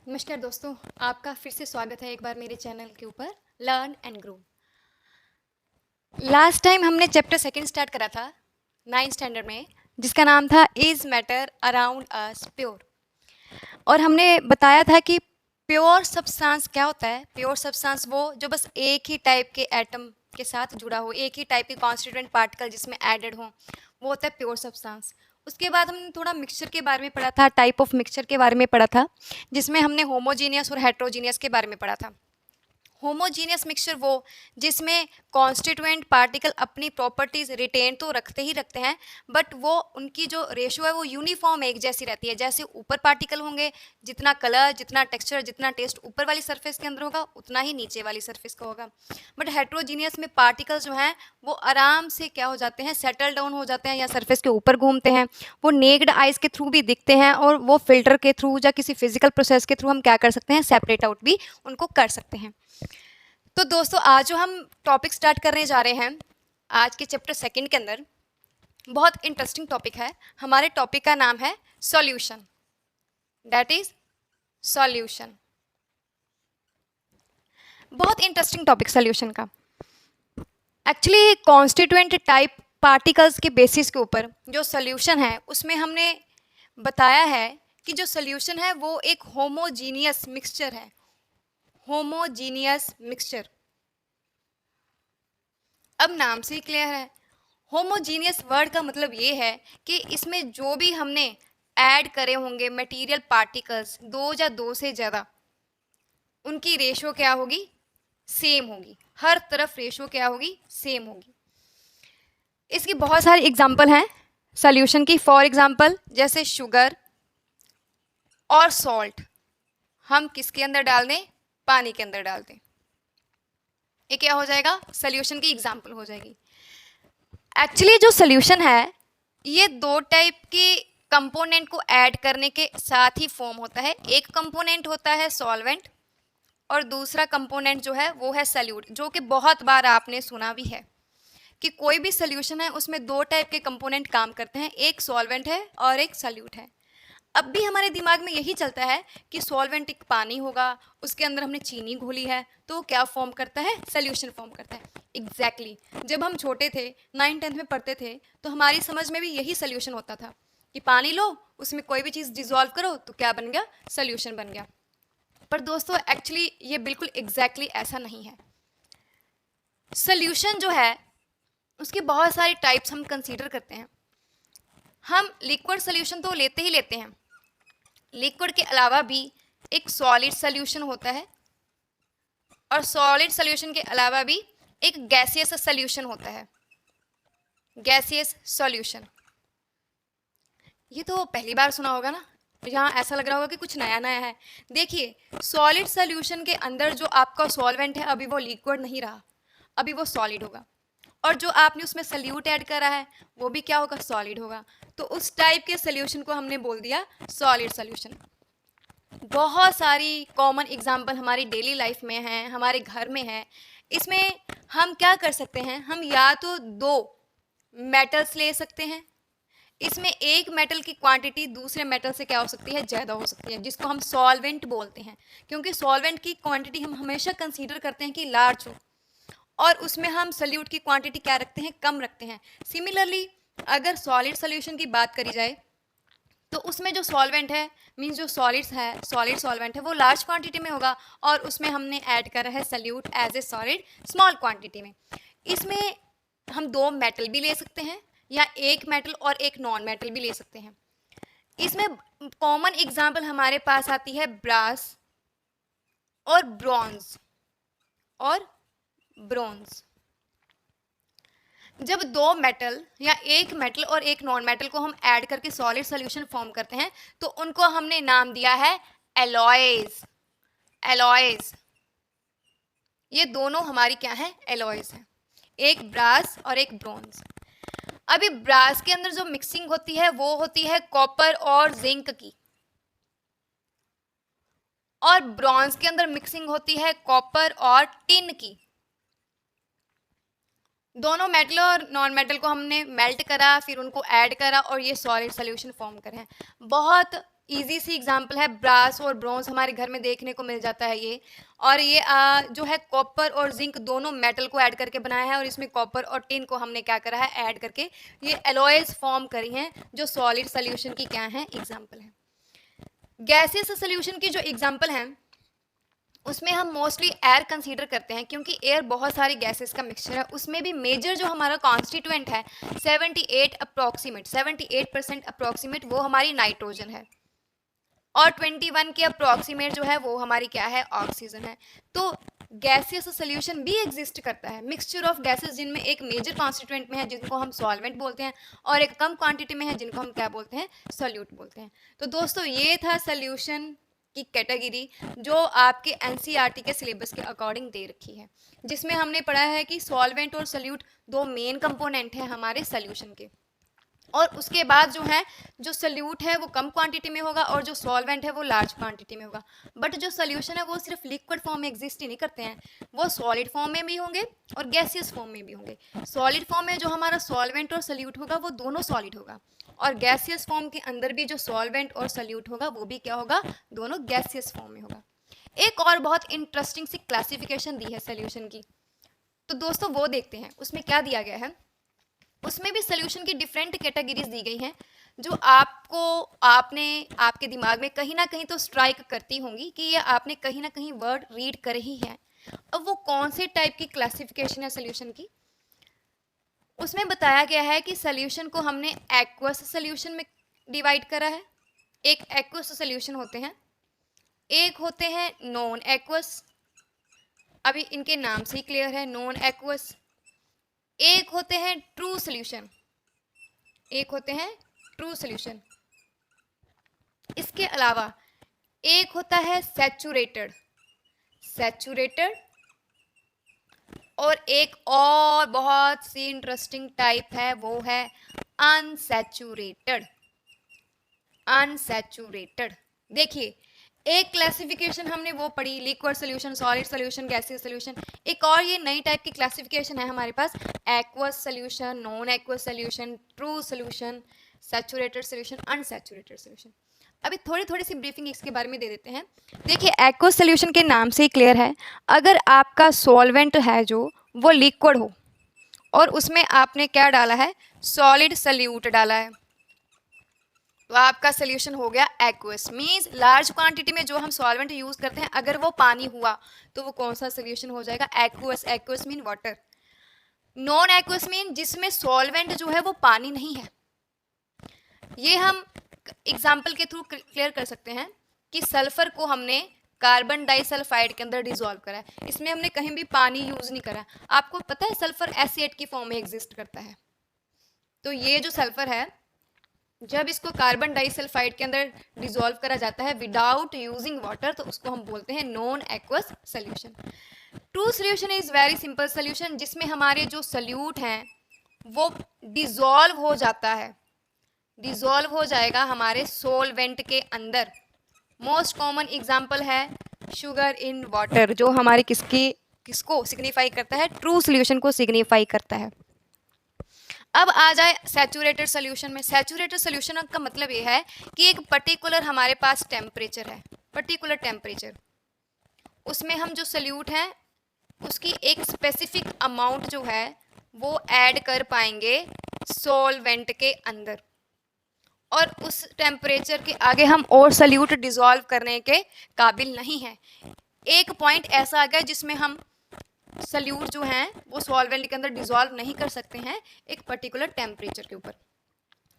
नमस्कार दोस्तों, आपका फिर से स्वागत है एक बार मेरे चैनल के ऊपर learn and grow. Last time हमने चैप्टर सेकंड स्टार्ट करा था 9th स्टैंडर्ड में, जिसका नाम था is matter around us pure. और हमने बताया था कि प्योर सब्सटेंस क्या होता है। प्योर सब्सटेंस वो जो बस एक ही टाइप के एटम के साथ जुड़ा हो, एक ही टाइप के कॉन्स्टिट्यूएंट पार्टिकल जिसमें एडेड हो, वो होता है प्योर सब्सटेंस। उसके बाद हमने थोड़ा मिक्सचर के बारे में पढ़ा था, टाइप ऑफ मिक्सचर के बारे में पढ़ा था, जिसमें हमने होमोजीनियस और हेट्रोजीनियस के बारे में पढ़ा था। होमोजीनियस मिक्सचर वो जिसमें कॉन्स्टिट्यूएंट पार्टिकल अपनी प्रॉपर्टीज रिटेन तो रखते ही रखते हैं, बट वो उनकी जो रेशियो है वो यूनिफॉर्म एक जैसी रहती है। जैसे ऊपर पार्टिकल होंगे, जितना कलर, जितना टेक्सचर, जितना टेस्ट ऊपर वाली सरफेस के अंदर होगा, उतना ही नीचे वाली सरफेस का होगा। बट हेट्रोजीनियस में पार्टिकल्स जो हैं वो आराम से क्या हो जाते हैं, सेटल डाउन हो जाते हैं या सरफेस के ऊपर घूमते हैं। वो नेक्ड आइज के थ्रू भी दिखते हैं और वो फिल्टर के थ्रू या किसी फिजिकल प्रोसेस के थ्रू हम क्या कर सकते हैं, सेपरेट आउट भी उनको कर सकते हैं। तो दोस्तों, आज जो हम टॉपिक स्टार्ट करने जा रहे हैं आज के चैप्टर सेकंड के अंदर, बहुत इंटरेस्टिंग टॉपिक है। हमारे टॉपिक का नाम है सॉल्यूशन, दैट इज सॉल्यूशन। बहुत इंटरेस्टिंग टॉपिक सॉल्यूशन का। एक्चुअली कॉन्स्टिट्यूएंट टाइप पार्टिकल्स के बेसिस के ऊपर जो सॉल्यूशन है उसमें हमने बताया है कि जो सॉल्यूशन है वो एक होमोजीनियस मिक्सचर है। होमोजीनियस मिक्सचर, अब नाम से ही क्लियर है। होमोजीनियस वर्ड का मतलब ये है कि इसमें जो भी हमने ऐड करे होंगे मटेरियल पार्टिकल्स, दो या दो से ज़्यादा, उनकी रेशो क्या होगी, सेम होगी। हर तरफ रेशो क्या होगी, सेम होगी। इसकी बहुत सारी एग्जांपल हैं सॉल्यूशन की। फॉर एग्जांपल जैसे शुगर और सॉल्ट हम किसके अंदर डाल दें, पानी के अंदर डाल दें, ये क्या हो जाएगा, सॉल्यूशन की एग्जांपल हो जाएगी। एक्चुअली जो सॉल्यूशन है ये दो टाइप के कंपोनेंट को ऐड करने के साथ ही फॉर्म होता है। एक कंपोनेंट होता है सॉल्वेंट और दूसरा कंपोनेंट जो है वो है सल्यूट, जो कि बहुत बार आपने सुना भी है कि कोई भी सॉल्यूशन है उसमें दो टाइप के कंपोनेंट काम करते हैं, एक सॉल्वेंट है और एक सल्यूट है। अब भी हमारे दिमाग में यही चलता है कि सॉल्वेंट एक पानी होगा, उसके अंदर हमने चीनी घोली है तो क्या फॉर्म करता है, सॉल्यूशन फॉर्म करता है। एग्जैक्टली जब हम छोटे थे 9th-10th में पढ़ते थे तो हमारी समझ में भी यही सॉल्यूशन होता था कि पानी लो, उसमें कोई भी चीज़ डिजॉल्व करो तो क्या बन गया, सॉल्यूशन बन गया। पर दोस्तों एक्चुअली ये बिल्कुल एग्जैक्टली ऐसा नहीं है। सॉल्यूशन जो है उसके बहुत सारे टाइप्स हम कंसीडर करते हैं। हम लिक्विड सॉल्यूशन तो लेते ही लेते हैं, लिक्विड के अलावा भी एक सॉलिड सॉल्यूशन होता है और सॉलिड सॉल्यूशन के अलावा भी एक गैसियस सॉल्यूशन होता है, गैसियस सॉल्यूशन। ये तो पहली बार सुना होगा ना, यहाँ ऐसा लग रहा होगा कि कुछ नया नया है। देखिए, सॉलिड सॉल्यूशन के अंदर जो आपका सॉल्वेंट है अभी वो लिक्विड नहीं रहा, अभी वो सॉलिड होगा, और जो आपने उसमें सल्यूट ऐड करा है वो भी क्या होगा, सॉलिड होगा। तो उस टाइप के सॉल्यूशन को हमने बोल दिया सॉलिड सॉल्यूशन। बहुत सारी कॉमन एग्जांपल हमारी डेली लाइफ में हैं, हमारे घर में है। इसमें हम क्या कर सकते हैं, हम या तो दो मेटल्स ले सकते हैं, इसमें एक मेटल की क्वांटिटी दूसरे मेटल से क्या हो सकती है, ज़्यादा हो सकती है, जिसको हम सॉल्वेंट बोलते हैं। क्योंकि सॉल्वेंट की क्वांटिटी हम हमेशा कंसीडर करते हैं कि लार्ज हो, और उसमें हम सल्यूट की क्वांटिटी क्या रखते हैं, कम रखते हैं। सिमिलरली अगर सॉलिड सोल्यूशन की बात करी जाए तो उसमें जो सॉल्वेंट है, मीन्स जो सॉलिड्स है, सॉलिड सॉल्वेंट है, वो लार्ज क्वांटिटी में होगा और उसमें हमने ऐड करा है solute as a solid small quantity में। इसमें हम दो मेटल भी ले सकते हैं या एक मेटल और एक नॉन मेटल भी ले सकते हैं। इसमें कॉमन एग्जांपल हमारे पास आती है ब्रास और ब्रॉन्ज और ब्रॉन्ज। जब दो मेटल या एक मेटल और एक नॉन मेटल को हम ऐड करके सॉलिड सॉल्यूशन फॉर्म करते हैं तो उनको हमने नाम दिया है एलॉयज। एलॉयज, ये दोनों हमारी क्या है, एलॉयज हैं, एक ब्रास और एक ब्रॉन्ज। अभी ब्रास के अंदर जो मिक्सिंग होती है वो होती है कॉपर और जिंक की, और ब्रॉन्ज के अंदर मिक्सिंग होती है कॉपर और टिन की। दोनों मेटल और नॉन मेटल को हमने मेल्ट करा, फिर उनको ऐड करा और ये सॉलिड सॉल्यूशन फॉर्म करे हैं। बहुत इजी सी एग्जांपल है, ब्रास और ब्रॉन्ज हमारे घर में देखने को मिल जाता है ये। और ये जो है कॉपर और जिंक दोनों मेटल को ऐड करके बनाया है, और इसमें कॉपर और टिन को हमने क्या करा है, ऐड करके ये एलॉयज फॉर्म करी हैं, जो सॉलिड सोल्यूशन की क्या है, एग्जाम्पल है। गैसियस सोल्यूशन की जो एग्जाम्पल हैं उसमें हम मोस्टली एयर कंसीडर करते हैं, क्योंकि एयर बहुत सारी गैसेस का मिक्सचर है। उसमें भी मेजर जो हमारा कॉन्स्टिट्यूएंट है 78% अप्रोक्सीमेट वो हमारी नाइट्रोजन है, और 21 के अप्रोक्सीमेट जो है वो हमारी क्या है, ऑक्सीजन है। तो गैसियस सोल्यूशन भी एग्जिस्ट करता है, मिक्सचर ऑफ गैसेस जिनमें एक मेजर कॉन्स्टिट्यूएंट में है जिनको हम सॉल्वेंट बोलते हैं, और एक कम क्वांटिटी में है जिनको हम क्या बोलते हैं, सोल्यूट बोलते हैं। तो दोस्तों ये था सोल्यूशन की कैटेगरी जो आपके एनसीईआरटी के सिलेबस के अकॉर्डिंग दे रखी है, जिसमें हमने पढ़ा है कि सॉल्वेंट और सोल्यूट दो मेन कंपोनेंट हैं हमारे सोल्यूशन के, और उसके बाद जो है जो सोल्यूट है वो कम क्वांटिटी में होगा और जो सॉल्वेंट है वो लार्ज क्वांटिटी में होगा। बट जो सोल्यूशन है वो सिर्फ लिक्विड फॉर्म में एग्जिस्ट ही नहीं करते हैं, वो सॉलिड फॉर्म में भी होंगे और गैसियस फॉर्म में भी होंगे। सॉलिड फॉर्म में जो हमारा सॉल्वेंट और सोल्यूट होगा वो दोनों सॉलिड होगा, और गैसियस फॉर्म के अंदर भी जो सॉल्वेंट और सोल्यूट होगा वो भी क्या होगा, दोनों गैसियस फॉर्म में होगा। एक और बहुत इंटरेस्टिंग सी क्लासिफिकेशन दी है सोल्यूशन की, तो दोस्तों वो देखते हैं उसमें क्या दिया गया है। उसमें भी सोल्यूशन की डिफरेंट कैटेगरीज दी गई हैं, जो आपने आपके दिमाग में कहीं ना कहीं तो स्ट्राइक करती होंगी कि ये आपने कहीं ना कहीं वर्ड रीड करे ही है। अब वो कौन से टाइप की क्लासिफिकेशन है सोल्यूशन की, उसमें बताया गया है कि सोल्यूशन को हमने एक्वस सोल्यूशन में डिवाइड करा है। एक एक्वस सोल्यूशन होते हैं, एक होते हैं नॉन एक्वस, अभी इनके नाम से ही क्लियर है, नॉन एक्वस। एक होते हैं ट्रू सोल्यूशन, एक होते हैं ट्रू सोल्यूशन। इसके अलावा एक होता है सैचुरेटेड, और एक और बहुत सी इंटरेस्टिंग टाइप है वो है अनसैचुरेटेड। देखिए एक क्लासिफिकेशन हमने वो पढ़ी, liquid solution, solid solution, gaseous solution. एक और ये नई टाइप की क्लासिफिकेशन है हमारे पास, aqueous solution, non aqueous solution, true solution, saturated solution, unsaturated solution. अभी थोड़ी सी ब्रीफिंग इसके बारे में दे देते हैं। देखिए एक्वस सोल्यूशन के नाम से ही क्लियर है, अगर आपका सॉल्वेंट है जो वो लिक्विड हो और उसमें आपने क्या डाला है, सॉलिड सोल्यूट डाला है, तो आपका सोल्यूशन हो गया एक्वस। मींस लार्ज क्वांटिटी में जो हम सॉल्वेंट यूज करते हैं अगर वो पानी हुआ तो वो कौन सा सोल्यूशन हो जाएगा, aqueous. Aqueous mean water. Non aqueous mean जिसमें सॉल्वेंट जो है वो पानी नहीं है। ये हम एग्जाम्पल के थ्रू क्लियर कर सकते हैं कि सल्फर को हमने कार्बन डाइसल्फाइड के अंदर डिसॉल्व करा है, इसमें हमने कहीं भी पानी यूज नहीं करा। आपको पता है सल्फर एसिड की फॉर्म में एग्जिस्ट करता है, तो ये जो सल्फर है जब इसको कार्बन डाइसल्फाइड के अंदर डिसॉल्व करा जाता है विदाउट यूजिंग वाटर, तो उसको हम बोलते हैं non aqueous solution. True solution is very simple solution जिसमें हमारे जो सोल्यूट हैं वो डिसॉल्व हो जाता है, डिसॉल्व हो जाएगा हमारे सोलवेंट के अंदर। मोस्ट कॉमन एग्जाम्पल है शुगर इन वाटर, जो हमारे किसको सिग्निफाई करता है, ट्रू सोल्यूशन को सिग्निफाई करता है। अब आ जाए सैचुरेटेड सोल्यूशन में। सैचुरेटेड सोल्यूशन का मतलब ये है कि एक पर्टिकुलर हमारे पास टेम्परेचर है, पर्टिकुलर टेम्परेचर, उसमें हम जो सोल्यूट हैं उसकी एक स्पेसिफिक अमाउंट जो है वो ऐड कर पाएंगे सॉल्वेंट के अंदर, और उस टेम्परेचर के आगे हम और सोल्यूट डिसॉल्व करने के काबिल नहीं हैं। एक पॉइंट ऐसा आ गया जिसमें हम सोल्यूट जो हैं वो सॉल्वेंट के अंदर डिसॉल्व नहीं कर सकते हैं एक पर्टिकुलर टेम्परेचर के ऊपर।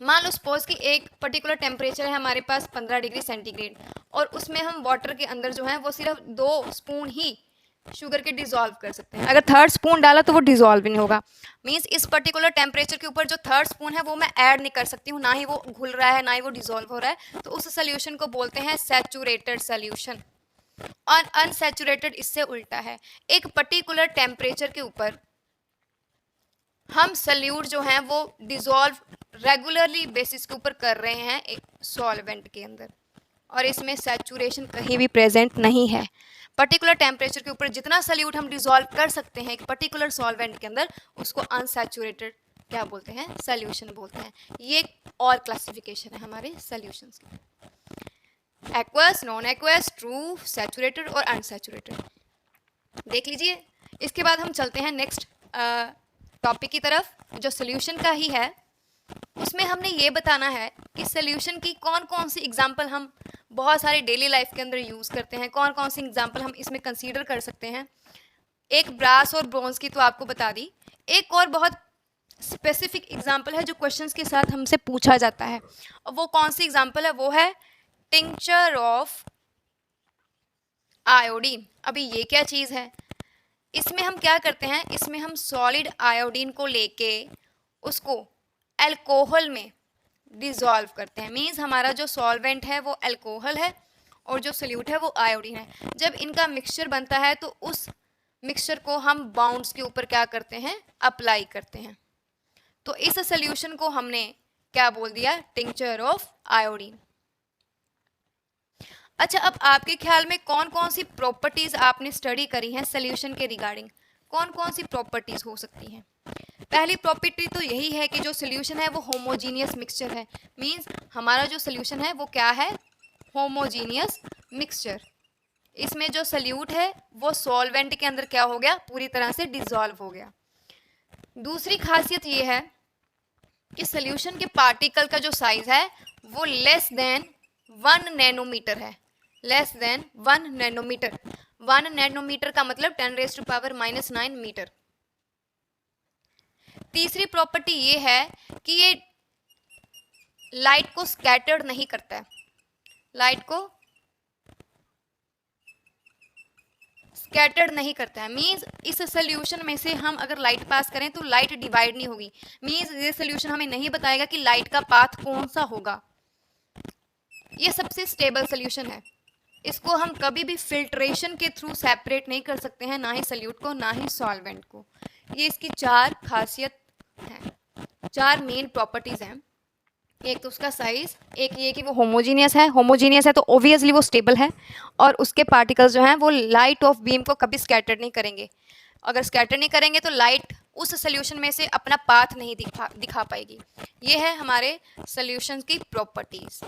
मान लो सपोज कि एक पर्टिकुलर टेम्परेचर है हमारे पास 15 डिग्री सेंटीग्रेड, और उसमें हम वाटर के अंदर जो है वो सिर्फ 2 स्पून ही शुगर के डिसॉल्व कर सकते हैं। अगर थर्ड स्पून डाला तो वो डिसॉल्व नहीं होगा। मींस इस पर्टिकुलर टेम्परेचर के ऊपर जो थर्ड स्पून है वो मैं ऐड नहीं कर सकती हूँ, ना ही वो घुल रहा है ना ही वो डिसॉल्व हो रहा है, तो उस सोल्यूशन को बोलते हैं सैचुरेटेड सोल्यूशन। और अनसैचुरेटेड इससे उल्टा है, एक पर्टिकुलर टेम्परेचर के ऊपर हम सोल्यूट जो हैं वो डिसॉल्व रेगुलरली बेसिस के ऊपर कर रहे हैं एक सॉल्वेंट के अंदर, और इसमें सैचुरेशन कहीं भी प्रेजेंट नहीं है। पर्टिकुलर टेम्परेचर के ऊपर जितना सोल्यूट हम डिसॉल्व कर सकते हैं एक पर्टिकुलर सॉल्वेंट के अंदर उसको अनसैचुरेटेड क्या बोलते हैं, सोल्यूशन बोलते हैं। ये एक और क्लासिफिकेशन है हमारे सोल्यूशंस की। Aqueous, non aqueous, true, saturated और अनसैचुरेटेड। देख लीजिए। इसके बाद हम चलते हैं नेक्स्ट टॉपिक की तरफ, जो सोल्यूशन का ही है। उसमें हमने ये बताना है कि सोल्यूशन की कौन कौन सी एग्जांपल हम बहुत सारे डेली लाइफ के अंदर यूज़ करते हैं, कौन कौन सी एग्जांपल हम इसमें कंसीडर कर सकते हैं। एक ब्रास और ब्रॉन्ज की तो आपको बता दी, एक और बहुत स्पेसिफिक एग्जांपल है जो क्वेश्चंस के साथ हमसे पूछा जाता है, और वो कौन सी एग्जांपल है, वो है टिंचर ऑफ आयोडीन। अभी ये क्या चीज़ है, इसमें हम क्या करते हैं, इसमें हम सॉलिड आयोडीन को लेके उसको अल्कोहल में डिसॉल्व करते हैं। मीन्स हमारा जो सॉल्वेंट है वो अल्कोहल है और जो सोल्यूट है वो आयोडीन है। जब इनका मिक्सचर बनता है तो उस मिक्सचर को हम बाउंड्स के ऊपर क्या करते हैं, अप्लाई करते हैं। तो इस सोल्यूशन को हमने क्या बोल दिया, टिंचर ऑफ आयोडीन। अच्छा, अब आपके ख्याल में कौन कौन सी प्रॉपर्टीज आपने स्टडी करी हैं सोल्यूशन के रिगार्डिंग, कौन कौन सी प्रॉपर्टीज हो सकती हैं। पहली प्रॉपर्टी तो यही है कि जो सोल्यूशन है वो होमोजीनियस मिक्सचर है। मींस हमारा जो सोल्यूशन है वो क्या है, होमोजीनियस मिक्सचर। इसमें जो सोल्यूट है वो सॉल्वेंट के अंदर क्या हो गया, पूरी तरह से डिसॉल्व हो गया। दूसरी खासियत ये है कि सोल्यूशन के पार्टिकल का जो साइज है वो लेस देन 1 नैनोमीटर है, लेस देन 1 नैनोमीटर। 1 नैनोमीटर का मतलब 10⁻⁻⁹ मीटर। तीसरी प्रॉपर्टी ये है कि ये लाइट को स्कैटर्ड नहीं करता है, लाइट को स्कैटर्ड नहीं करता है। मींस इस सोल्यूशन में से हम अगर लाइट पास करें तो लाइट डिवाइड नहीं होगी। मींस ये सोल्यूशन हमें नहीं बताएगा कि लाइट का पाथ कौन सा होगा। ये सबसे स्टेबल सोल्यूशन है, इसको हम कभी भी फिल्ट्रेशन के थ्रू सेपरेट नहीं कर सकते हैं, ना ही सोल्यूट को ना ही सॉल्वेंट को। ये इसकी 4 खासियत हैं, 4 मेन प्रॉपर्टीज हैं। एक तो उसका साइज, एक ये कि वो होमोजीनियस है, होमोजीनियस है तो ऑब्वियसली वो स्टेबल है, और उसके पार्टिकल्स जो हैं वो लाइट ऑफ बीम को कभी स्कैटर नहीं करेंगे। अगर स्कैटर नहीं करेंगे तो लाइट उस सोल्यूशन में से अपना पाथ नहीं दिखा पाएगी। ये है हमारे सोल्यूशन की properties.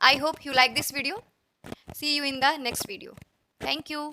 I hope you like this video. See you in the next video. Thank you.